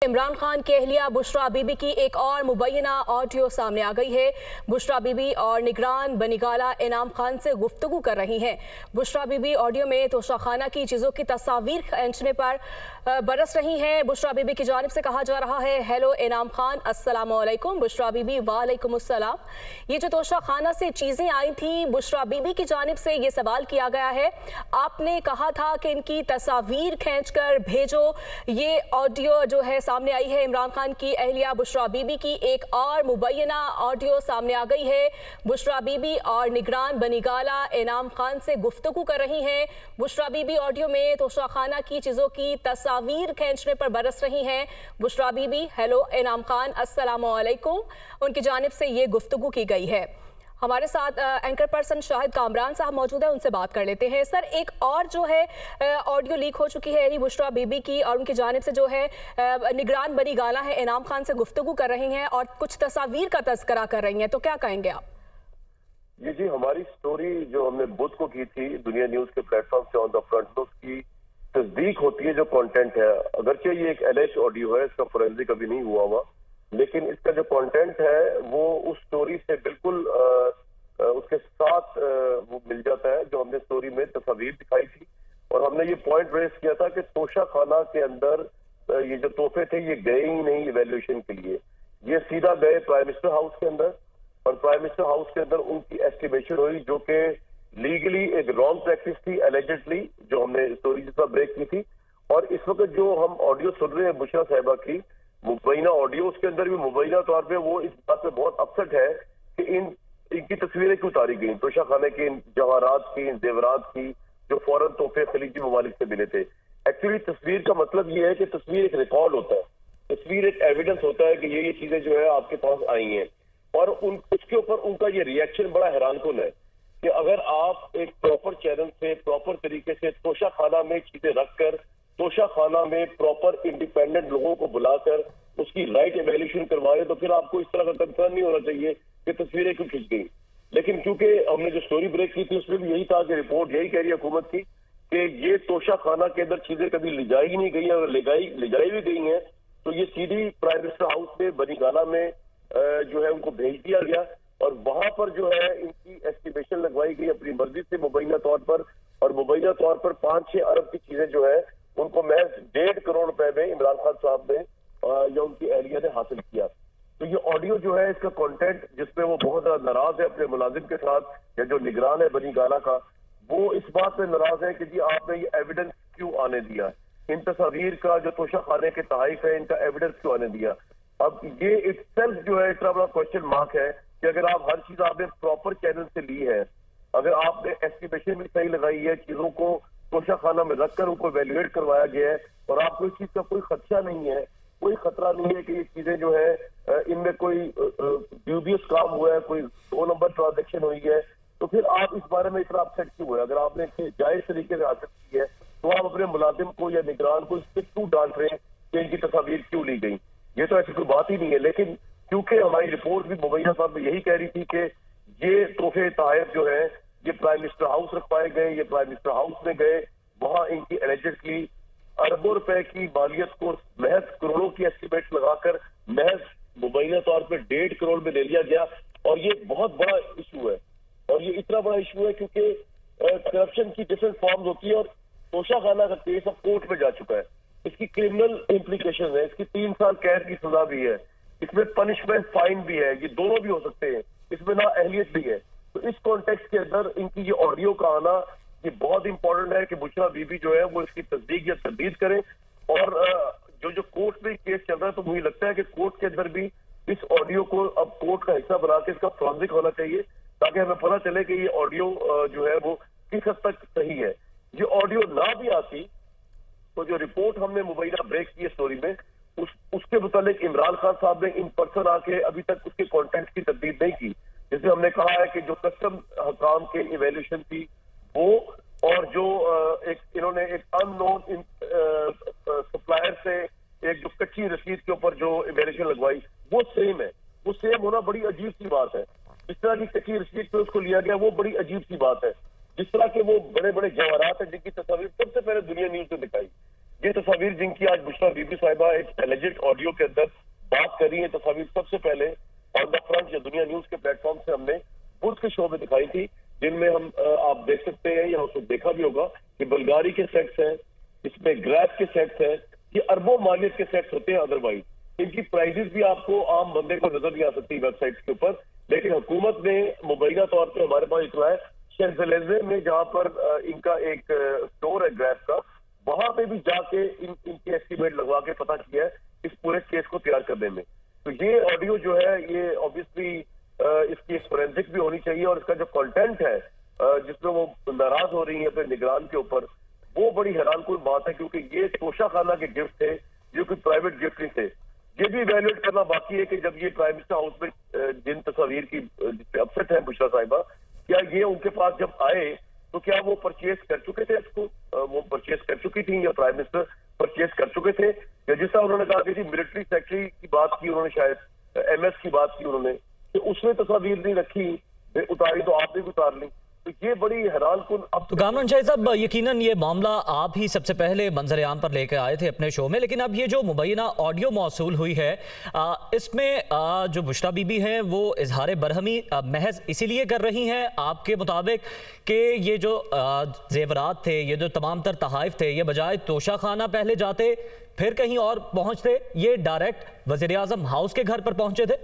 इमरान खान की अहलिया बुशरा बीबी की एक और मुबैना ऑडियो सामने आ गई है। बुशरा बीबी और निगरान बनीगाला इनाम खान से गुफ्तगू कर रही हैं। बुशरा बीबी ऑडियो में तोशाखाना की चीज़ों की तस्वीर खींचने पर बरस रही हैं। बुशरा बीबी की जानिब से कहा जा रहा है, हेलो इनाम खान, अस्सलाम वालेकुम। बुशरा बीबी, वालेकुम अस्सलाम। ये जो तोशाखाना से चीज़ें आई थी, बुशरा बीबी की जानिब से ये सवाल किया गया है, आपने कहा था कि इनकी तस्वीर खींचकर भेजो। ये ऑडियो जो है सामने आई है, इमरान खान की अहलिया बुशरा बीबी की एक और मुबैना ऑडियो सामने आ गई है। बुशरा बीबी और निगरान बनीगाला इनाम खान से गुफ्तगू कर रही हैं। बुशरा बीबी ऑडियो में तोशाखाना की चीज़ों की तस्वीर खींचने पर बरस रही हैं। बुशरा बीबी, हेलो इनाम खान, अस्सलाम वालेकुम। उनकी जानिब से ये गुफ्तगू की गई है। हमारे साथ एंकर पर्सन शाहिद कामरान साहब मौजूद है, उनसे बात कर लेते हैं। सर, एक और जो है ऑडियो लीक हो चुकी है बुशरा बीबी की, और उनकी जानिब से जो है निगरान बनीगाला है इनाम खान से गुफ्तगू कर रही हैं और कुछ तस्वीर का तज़किरा कर रही हैं, तो क्या कहेंगे आप? जी, हमारी स्टोरी जो हमने बुध को की थी दुनिया न्यूज के प्लेटफॉर्म से ऑन द फ्रंट, तो उसकी तस्दीक होती है जो कंटेंट है। अगरचे ये एक एलिज ऑडियो है, इसका फोरेंसिक अभी नहीं हुआ, लेकिन इसका जो कंटेंट है वो उस स्टोरी से बिल्कुल उसके साथ वो मिल जाता है जो हमने स्टोरी में तस्वीर दिखाई थी। और हमने ये पॉइंट रेस किया था कि तोशाखाना के अंदर ये जो तोहफे थे ये गए ही नहीं इवैल्यूएशन के लिए, ये सीधा गए प्राइम मिनिस्टर हाउस के अंदर। और प्राइम मिनिस्टर हाउस के अंदर उनकी एस्टिमेशन हुई जो कि लीगली एक रॉन्ग प्रैक्टिस थी एलिजेडली, जो हमने स्टोरी जिस पर ब्रेक की थी। और इस वक्त जो हम ऑडियो सुन रहे हैं बुशरा साहिबा की मुबैना ऑडियो, उसके अंदर भी मुबैना तौर पे वो इस बात पे बहुत अपसेट है कि इनकी तस्वीरें क्यों उतारी गई, तोशाखाने की, इन जवाहरात की, इन जेवरात की, जो फौरन तोहफे खलीजी ममालिक से मिले थे। एक्चुअली तस्वीर का मतलब ये है कि तस्वीर एक रिकॉर्ड होता है, तस्वीर एक एविडेंस होता है कि ये चीजें जो है आपके पास आई हैं। और उसके ऊपर उनका ये रिएक्शन बड़ा हैरानकुन है कि अगर आप एक प्रॉपर चैनल से प्रॉपर तरीके से तोशाखाना में चीजें रखकर, तोशाखाना में प्रॉपर इंडिपेंडेंट लोगों को बुलाकर उसकी राइट एवेल्यूशन करवाए, तो फिर आपको इस तरह का कंसर्न नहीं होना चाहिए कि तस्वीरें क्यों खिंच गई। लेकिन क्योंकि हमने जो स्टोरी ब्रेक की थी उसमें भी यही था कि रिपोर्ट यही कह रही है हुकूमत की कि ये तोशाखाना के अंदर चीजें कभी ले जाई ही नहीं गई, अगर ले जाई भी गई हैं तो ये सीधी प्राइम मिनिस्टर हाउस में बनीगाला में जो है उनको भेज दिया गया। और वहां पर जो है इनकी एस्टिमेशन लगवाई गई अपनी मर्जी से मुबैना तौर पर, और मुबैना तौर पर 5-6 अरब की चीजें जो है उनको महज 1.5 करोड़ रुपए में इमरान खान साहब ने या उनकी अहलिया ने हासिल किया। तो ये ऑडियो जो है, इसका कंटेंट जिसमें वो बहुत ज्यादा नाराज है अपने मुलाजिम के साथ, या जो निगरान है बनीगाला का, वो इस बात पे नाराज है कि जी आपने ये एविडेंस क्यों आने दिया, इन तस्वीर का जो तोशाखाने के तहाइफ है इनका एविडेंस क्यों आने दिया। अब ये इटसेल्फ जो है इतना बड़ा क्वेश्चन मार्क है कि अगर आप हर चीज आपने प्रॉपर चैनल से ली है, अगर आपने एस्टिमेशन भी सही लगाई है, चीजों को तोशाखाना में रखकर उनको वैल्यूएट करवाया गया है, और आपको इस चीज का कोई खदशा नहीं है, कोई खतरा नहीं है कि ये चीजें जो है इनमें कोई ड्यूबियस काम हुआ है, कोई 2 नंबर ट्रांजेक्शन हुई है, तो फिर आप इस बारे में इतना अपसेट क्यों हुए? अगर आपने जायज तरीके से हासिल की है तो आप अपने मुलाजिम को या निगरान को इससे क्यों डांट रहे हैं कि इनकी तस्वीर क्यों ली गई? ये तो ऐसी कोई बात ही नहीं है। लेकिन क्योंकि हमारी रिपोर्ट भी मुबैना साहब में यही कह रही थी कि ये तोहफे तहफ जो है ये प्राइम मिनिस्टर हाउस रखवाए गए, ये प्राइम मिनिस्टर हाउस में गए, वहां इनकी एलिजिडली अरबों रुपए की मालियत को महज करोड़ों की एस्टिमेट लगाकर महज मुबैना तौर पर 1.5 करोड़ में ले लिया गया। और ये बहुत बड़ा इशू है, और ये इतना बड़ा इशू है क्योंकि करप्शन की डिफरेंट फॉर्म्स होती है, और तोशाखाना का केस अब कोर्ट में जा चुका है, इसकी क्रिमिनल इम्प्लीकेशन है, इसकी 3 साल कैद की सजा भी है, इसमें पनिशमेंट फाइन भी है, ये दोनों भी हो सकते हैं, इसमें ना अहलियत भी है। तो इस कॉन्टेक्स्ट के अंदर इनकी ये ऑडियो का आना ये बहुत इंपॉर्टेंट है कि बुशरा बीबी जो है वो इसकी तस्दीक या तरदीद करें। और जो कोर्ट में केस चल रहा है, तो मुझे लगता है कि कोर्ट के अंदर भी इस ऑडियो को अब कोर्ट का हिस्सा बना के इसका फॉरेंसिक होना चाहिए, ताकि हमें पता चले कि ये ऑडियो जो है वो किस हद तक सही है। ये ऑडियो ना भी आती तो जो रिपोर्ट हमने मुबैना ब्रेक की है स्टोरी में, उसके मुतालिक इमरान खान साहब ने इन पर्सन आके अभी तक उसके कंटेंट की तब्दील नहीं की। जैसे हमने कहा है कि जो कस्टम हकाम के इवैल्यूएशन थी वो, और जो इन्होंने एक अननोन सप्लायर से एक जो कच्ची रसीद के ऊपर जो इवैल्यूएशन लगवाई वो सेम है। वो सेम होना बड़ी अजीब सी बात है। जिस तरह की कच्ची रसीद पे उसको लिया गया वो बड़ी अजीब सी बात है। जिस तरह के वो बड़े बड़े जवाहरात हैं जिनकी तस्वीर सबसे पहले दुनिया न्यूज ने दिखाई, ये तस्वीर जिनकी आज बुशरा बीबी साहिबा एक एलिजेंट ऑडियो के अंदर बात कर रही है, तस्वीर सबसे पहले ऑन द फ्रंट या दुनिया न्यूज के प्लेटफॉर्म से हमने बुध के शो में दिखाई थी, जिनमें हम आप देख सकते हैं या उसको देखा भी होगा कि बल्गारी के सेट्स हैं, इसमें ग्रैब के सेट्स हैं, ये अरबों मालियत के सेट्स होते हैं। अदरवाइज इनकी प्राइजेस भी आपको आम बंदे को नजर नहीं आ सकती वेबसाइट्स के ऊपर, लेकिन हुकूमत ने मुबैना तौर पर हमारे पास इतना है शेंजलेजे में जहां पर इनका एक स्टोर है ग्रैब का, वहां पे भी जाके इनके एस्टिमेट लगवा के पता किया है इस पूरे केस को तैयार करने में। तो ये ऑडियो जो है ये ऑब्वियसली इसकी फोरेंसिक भी होनी चाहिए, और इसका जो कंटेंट है जिसमें वो नाराज हो रही है अपने निगरान के ऊपर, वो बड़ी हैरानकुन बात है, क्योंकि ये तोशा खाना के गिफ्ट थे, ये कोई प्राइवेट गिफ्ट नहीं थे। ये भी इवैल्यूएट करना बाकी है कि जब ये प्राइम मिनिस्टर हाउस में जिन तस्वीर की जिसपे अपसेट है बुशरा साहिबा, क्या ये उनके पास जब आए तो क्या वो परचेज कर चुके थे इसको, वो परचेज कर चुकी थी या प्राइम मिनिस्टर परचेज कर चुके थे, या जिस तरह उन्होंने कहा कि मिलिट्री सेक्रेटरी की बात की उन्होंने, शायद एमएस की बात की उन्होंने, कि उसने तस्वीर नहीं रखी उतारी तो आपने भी उतार ली। तो ये बड़ी हैरानकुन। अब तो कामरान शाह साहब, यकीनन ये मामला आप ही सबसे पहले मंजर आम पर लेकर आए थे अपने शो में, लेकिन अब ये जो मुबैना ऑडियो मौसूल हुई है इसमें जो बुशरा बीबी हैं वो इजहार बरहमी महज इसीलिए कर रही हैं आपके मुताबिक कि ये जो जेवरात थे, ये जो तमाम तर तहाइफ थे, ये बजाय तोशा खाना पहले जाते फिर कहीं और पहुंचते, ये डायरेक्ट वज़ीर आज़म हाउस के घर पर पहुंचे थे?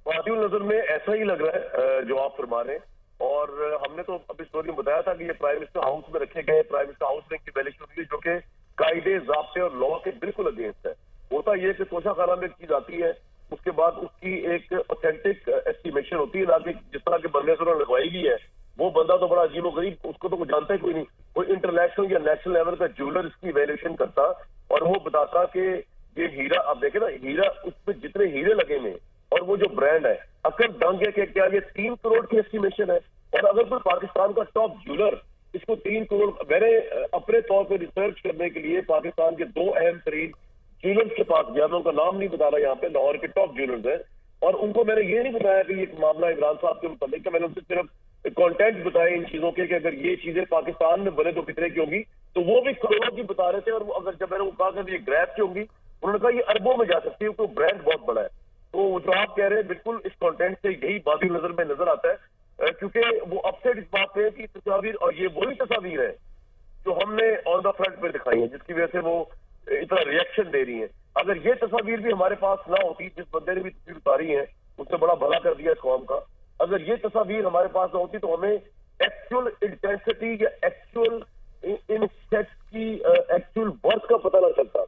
नजर में ऐसा ही लग रहा है जो आप फरमा रहे हैं, और हमने तो अभी स्टोरी में बताया था कि ये प्राइम मिनिस्टर हाउस में रखे गए, प्राइम मिनिस्टर हाउस में इनकी वैल्यूएशन हुई जो कि कायदे ज़ाब्ते और लॉ के बिल्कुल अगेंस्ट है। होता यह कि तोशा खाना में की जाती है, उसके बाद उसकी एक ऑथेंटिक एस्टिमेशन होती है, ना कि जिस तरह के बंदे से उन्होंने लगवाई गई है वो बंदा तो बड़ा अजीब गरीब, उसको तो कोई जानता ही कोई नहीं, कोई इंटरनेशनल या नेशनल लेवल का ज्वेलर इसकी वैल्यूएशन करता और वो बताता कि ये हीरा, आप देखें ना हीरा, उसमें जितने हीरे लगे हुए और वो जो ब्रांड है, अक्सर दंग है कि क्या ये 3 करोड़ की एस्टिमेशन है। और अगर कोई पाकिस्तान का टॉप ज्वेलर इसको 3 करोड़, मैंने अपने तौर पर रिसर्च करने के लिए पाकिस्तान के 2 अहम तरीन ज्वेलर्स के पास गया, मैं उनका नाम नहीं बता रहा यहाँ पे, लाहौर के टॉप ज्वेलर्स हैं, और उनको मैंने ये नहीं बताया कि ये मामला इमरान साहब के मुताबिक है, मैंने उनसे सिर्फ कंटेंट बताए इन चीजों के कि अगर ये चीजें पाकिस्तान में बने तो कितने की होंगी, तो वो भी करोड़ों की बता रहे थे। और अगर जब मैंने वो कहा कि ये ग्रैब की होंगी, उन्होंने कहा ये अरबों में जा सकती है क्योंकि ब्रांड बहुत बड़ा है। तो जो आप कह रहे हैं बिल्कुल इस कंटेंट से यही बादी नजर में नजर आता है, क्योंकि वो अपसेट इस बात पे है कि तस्वीर, और ये वही तस्वीर है जो हमने ऑन द फ्रंट पे दिखाई है, जिसकी वजह से वो इतना रिएक्शन दे रही है। अगर ये तस्वीर भी हमारे पास ना होती, जिस बंदे ने भी तस्वीर उतारी है उसने बड़ा भला कर दिया इस कौम का, अगर ये तस्वीर हमारे पास ना होती तो हमें एक्चुअल इंटेंसिटी या एक्चुअल इन सेट्स की एक्चुअल वर्थ का पता ना चलता।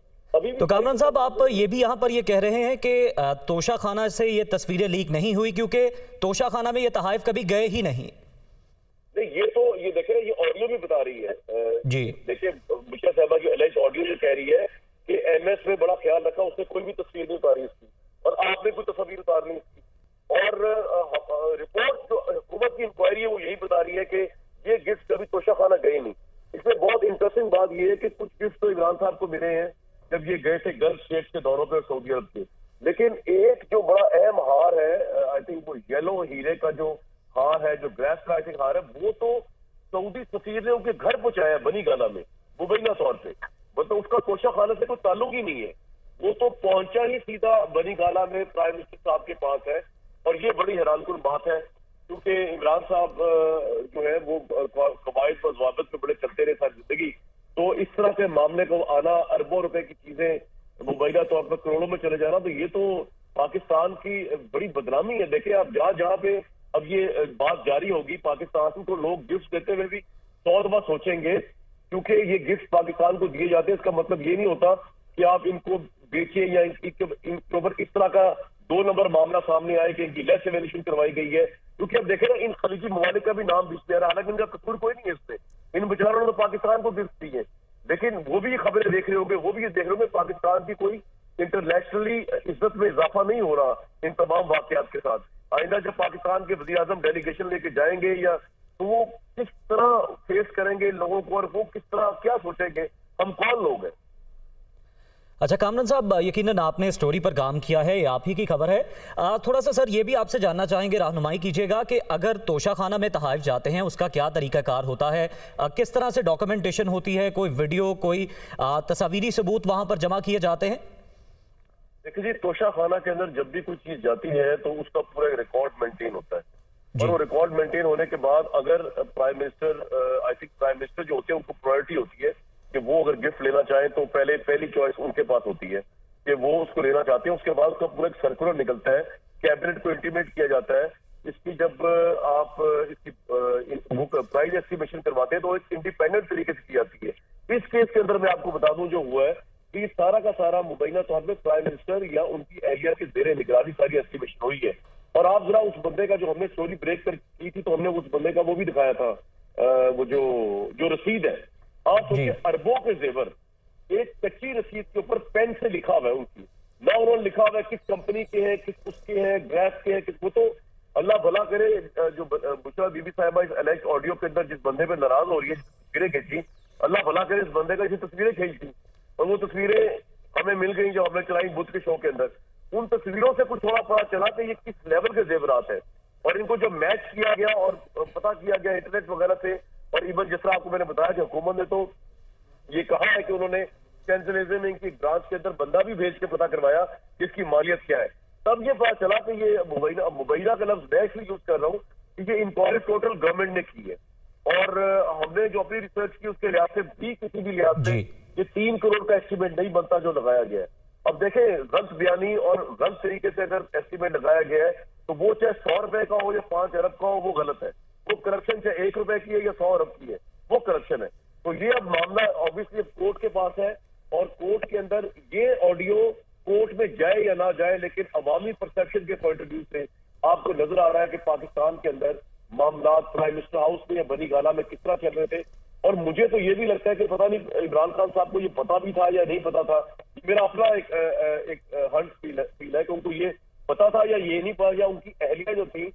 तो कामरान साहब, आप ये भी यहाँ पर ये कह रहे हैं कि तोशा खाना से ये तस्वीरें लीक नहीं हुई क्योंकि तोशा खाना में ये तहाइफ कभी गए ही नहीं। नहीं, ये तो ये देखें, ये ऑडियो भी बता रही है जी। देखिए बुशरा साहिबा की एलाइज ऑडियो जो कह रही है कि एमएस में बड़ा ख्याल रखा, उसने कोई भी तस्वीर नहीं उतारी इसकी, और आपने कोई तस्वीर उतारनी इसकी, और रिपोर्ट जो हुकूमत की इंक्वायरी है वो यही बता रही है कि ये गिफ्ट कभी तोशा खाना गए नहीं। इसमें बहुत इंटरेस्टिंग बात ये है कि कुछ गिफ्ट तो इमरान साहब को मिले हैं जब ये गए थे गल्फ स्टेट के दौरों पे सऊदी अरब के, लेकिन एक जो बड़ा अहम हार है, आई थिंक वो येलो हीरे का जो हार है, जो ग्रास का आई थिंक हार है, वो तो सऊदी सफीर ने उनके घर पहुंचाया बनी गाला में मुबैना तौर पे, मतलब उसका तोशा खाना से कोई ताल्लुक ही नहीं है, वो तो पहुंचा ही सीधा बनी गाला में प्राइम मिनिस्टर साहब के पास है। और ये बड़ी हैरानकुन बात है क्योंकि इमरान साहब जो है वो कवायद व ज़वाबित में बड़े चलते रहे सारी जिंदगी, तो इस तरह के मामले को आना, अरबों रुपए की चीजें मुबैना तौर पर करोड़ों में चले जाना, तो ये तो पाकिस्तान की बड़ी बदनामी है। देखिए आप जहां पे अब ये बात जारी होगी पाकिस्तान को लोग गिफ्ट देते हुए भी 100 दफा सोचेंगे, क्योंकि ये गिफ्ट पाकिस्तान को दिए जाते हैं, इसका मतलब ये नहीं होता कि आप इनको बेचे या इनके ऊपर इस तरह का 2 नंबर मामला सामने आए कि इनकी लेस एवेल्यूशन करवाई गई है। क्योंकि अब देखे ना, इन खलीजी ममालिक का भी नाम बीच में आ रहा है, हालांकि इनका कसूर कोई नहीं है इससे, इन बेचारों ने तो पाकिस्तान को गिफ्ट दी है, लेकिन वो भी ये खबरें देख रहे होंगे, वो भी ये देख रहे होंगे पाकिस्तान की कोई इंटरनेशनली इज्जत में इजाफा नहीं हो रहा इन तमाम वाकयात के साथ। आइंदा जब पाकिस्तान के वज़ीर आज़म डेलीगेशन लेके जाएंगे या तो वो किस तरह फेस करेंगे लोगों को, और वो किस तरह क्या सोचेंगे, हम कौन लोग हैं। अच्छा कामरान साहब, यकीनन आपने स्टोरी पर काम किया है, ये आप ही की खबर है। थोड़ा सा सर ये भी आपसे जानना चाहेंगे, रहनुमाई कीजिएगा कि अगर तोशाखाना में तहाइफ जाते हैं उसका क्या तरीकाकार होता है, किस तरह से डॉक्यूमेंटेशन होती है, कोई वीडियो, कोई तस्वीरी सबूत वहाँ पर जमा किए जाते हैं? देखिए जी, तोशाखाना के अंदर जब भी कोई चीज जाती है तो उसका पूरा एक रिकॉर्ड मेंटेन होता है, और वो रिकॉर्ड मेंटेन होने के बाद अगर prime minister, I think prime minister जो होते हैं उनको प्रायोरिटी होती है कि वो अगर गिफ्ट लेना चाहें तो पहली चॉइस उनके पास होती है कि वो उसको लेना चाहते हैं। उसके बाद उसका पूरा एक सर्कुलर निकलता है, कैबिनेट को इंटीमेट किया जाता है। इसकी जब आप इसकी प्राइस एस्टिमेशन करवाते हैं तो एक इंडिपेंडेंट तरीके से की जाती है। इस केस के अंदर मैं आपको बता दूं जो हुआ है कि सारा का सारा मुबैना तौर पर प्राइम मिनिस्टर या उनकी एहलिया के जेर निगरानी सारी एस्टिमेशन हुई है। और आप जरा उस बंदे का, जो हमने स्टोरी ब्रेक कर की थी तो हमने उस बंदे का वो भी दिखाया था, वो जो रसीद है, आप सोचिए अरबों के जेवर एक कच्ची रसीद के ऊपर पेन से लिखा हुआ है उनकी, ना उन्होंने लिखा हुआ है किस कंपनी के हैं, किस उसके हैं, गैस के हैं, किस, वो तो अल्लाह भला करे जो बुशरा बीबी साहिबा इस एलेक्ट ऑडियो के अंदर जिस बंदे पे नाराज हो रही है, तस्वीरें खींची, अल्लाह भला करे इस बंदे का जिस तस्वीरें खींची और वो तस्वीरें हमें मिल गई जो हमने चलाई बुध के शो के अंदर। उन तस्वीरों से कुछ थोड़ा पता चला कि ये किस लेवल के जेवरात है, और इनको जब मैच किया गया और पता किया गया इंटरनेट वगैरह से, और इवन जिस तरह आपको मैंने बताया कि हुकूमत ने तो ये कहा है कि उन्होंने कैंसलेशन की ब्रांच के अंदर बंदा भी भेज के पता करवाया कि इसकी मालियत क्या है। तब ये पता चला कि ये मुबैना का लफ्ज मैं इसलिए यूज कर रहा हूँ कि ये इंक्वायरी टोटल गवर्नमेंट ने की है, और हमने जो अपनी रिसर्च की उसके लिहाज से भी किसी भी लिहाज से ये 3 करोड़ का एस्टिमेट नहीं बनता जो लगाया गया है। अब देखें, गलत बयानी और गलत तरीके से अगर एस्टिमेट लगाया गया है तो वो चाहे 100 रुपए का हो या 5 अरब का हो, वो गलत है। वो करप्शन चाहे 1 रुपए की है या 100 अरब की है, वो करप्शन है। तो ये अब मामला ऑब्वियसली कोर्ट के पास है, और कोर्ट के अंदर ये ऑडियो कोर्ट में जाए या ना जाए, लेकिन अवामी परसेप्शन के पॉइंट ऑफ व्यू से आपको नजर आ रहा है कि पाकिस्तान के अंदर मामला प्राइम मिनिस्टर हाउस में या बनी गाला में किस तरह चल रहे थे। और मुझे तो ये भी लगता है कि पता नहीं इमरान खान साहब को ये पता भी था या नहीं पता था। मेरा अपना एक हंट फील है कि उनको ये पता था या ये नहीं पता, या उनकी अहलिया जो थी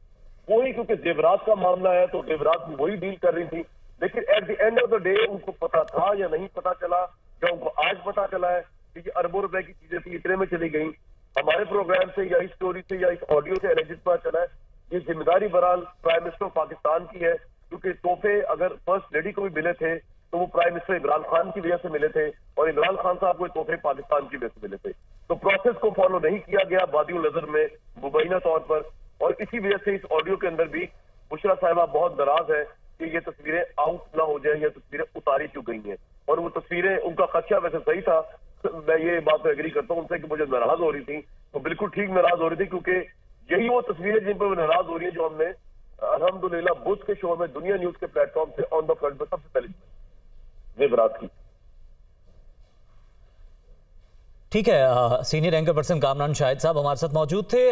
वही, क्योंकि जेवरात का मामला है तो जेवरात वही डील कर रही थी। लेकिन at the end of the day उनको पता था या नहीं पता चला, या उनको आज पता चला है कि ये अरबों रुपए की चीजें थी, इतने में चली गई। हमारे प्रोग्राम से या इस स्टोरी से या इस ऑडियो से एलिजिट पता चला है ये जिम्मेदारी बहरहाल प्राइम मिनिस्टर पाकिस्तान की है, क्योंकि तोहफे अगर फर्स्ट लेडी को भी मिले थे तो वो प्राइम मिनिस्टर इमरान खान की वजह से मिले थे, और इमरान खान साहब को तोहफे पाकिस्तान की वजह से मिले थे। तो प्रोसेस को फॉलो नहीं किया गया बादियों नजर में मुबैना तौर पर, और इसी वजह से इस ऑडियो के अंदर भी बुशरा साहिबा बहुत नाराज है कि ये तस्वीरें आउट ना हो जाए, या तस्वीरें उतारी क्यों गई हैं। और वो तस्वीरें, उनका खदशा वैसे सही था, मैं ये बात तो एग्री करता हूँ उनसे कि मुझे नाराज हो रही थी, तो बिल्कुल ठीक नाराज हो रही थी, क्योंकि यही वो तस्वीरें जिन पर नाराज हो रही है जो हमने अल्हम्दुलिल्लाह बुध के शो में दुनिया न्यूज के प्लेटफॉर्म से ऑन द फ्रंट पर सबसे पहले जेवरात की। ठीक है, senior anchor person Kamran Shahid साहब हमारे साथ मौजूद थे।